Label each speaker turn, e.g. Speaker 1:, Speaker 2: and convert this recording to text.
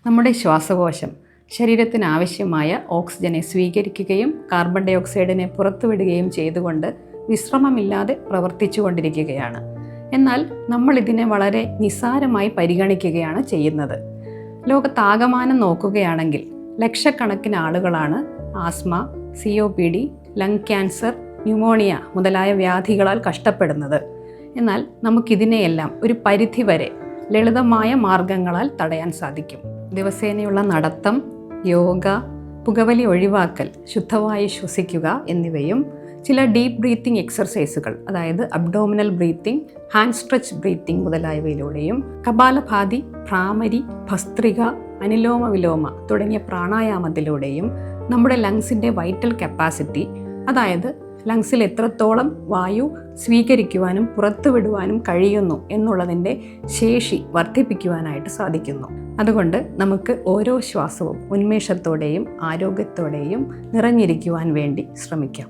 Speaker 1: നമ്മുടെ ശ്വാസകോശം ശരീരത്തിന് ആവശ്യമായ ഓക്സിജനെ സ്വീകരിക്കുകയും കാർബൺ ഡൈ ഓക്സൈഡിനെ പുറത്തുവിടുകയും ചെയ്തുകൊണ്ട് വിശ്രമമില്ലാതെ പ്രവർത്തിച്ചു കൊണ്ടിരിക്കുകയാണ്. എന്നാൽ നമ്മൾ ഇതിനെ വളരെ നിസ്സാരമായി പരിഗണിക്കുകയാണ് ചെയ്യുന്നത്. ലോകത്താകമാനം നോക്കുകയാണെങ്കിൽ ലക്ഷക്കണക്കിന് ആളുകളാണ് asthma, COPD, lung cancer, pneumonia മുതലായ വ്യാധികളാൽ കഷ്ടപ്പെടുന്നത്. എന്നാൽ നമുക്കിതിനെയെല്ലാം ഒരു പരിധിവരെ ലളിതമായ മാർഗങ്ങളാൽ തടയാൻ സാധിക്കും. ദിവസേനയുള്ള നടത്തം, യോഗ, പുകവലി ഒഴിവാക്കൽ, ശുദ്ധവായു ശ്വസിക്കുക എന്നിവയും ചില ഡീപ്പ് ബ്രീത്തിങ് എക്സർസൈസുകൾ, അതായത് abdominal breathing, hand stretch breathing മുതലായവയിലൂടെയും കപാലഭാതി, ഭ്രാമരി, ഭസ്ത്രിക, അനുലോമ വിലോമ തുടങ്ങിയ പ്രാണായാമത്തിലൂടെയും നമ്മുടെ ലങ്സിൻ്റെ വൈറ്റൽ കപ്പാസിറ്റി, അതായത് ലങ്സിൽ എത്രത്തോളം വായു സ്വീകരിക്കുവാനും പുറത്തുവിടുവാനും കഴിയുന്നു എന്നുള്ളതിൻ്റെ ശേഷി വർദ്ധിപ്പിക്കുവാനായിട്ട് സാധിക്കുന്നു. അതുകൊണ്ട് നമുക്ക് ഓരോ ശ്വാസവും ഉന്മേഷത്തോടെയും ആരോഗ്യത്തോടെയും നിറഞ്ഞിരിക്കുവാൻ വേണ്ടി ശ്രമിക്കാം.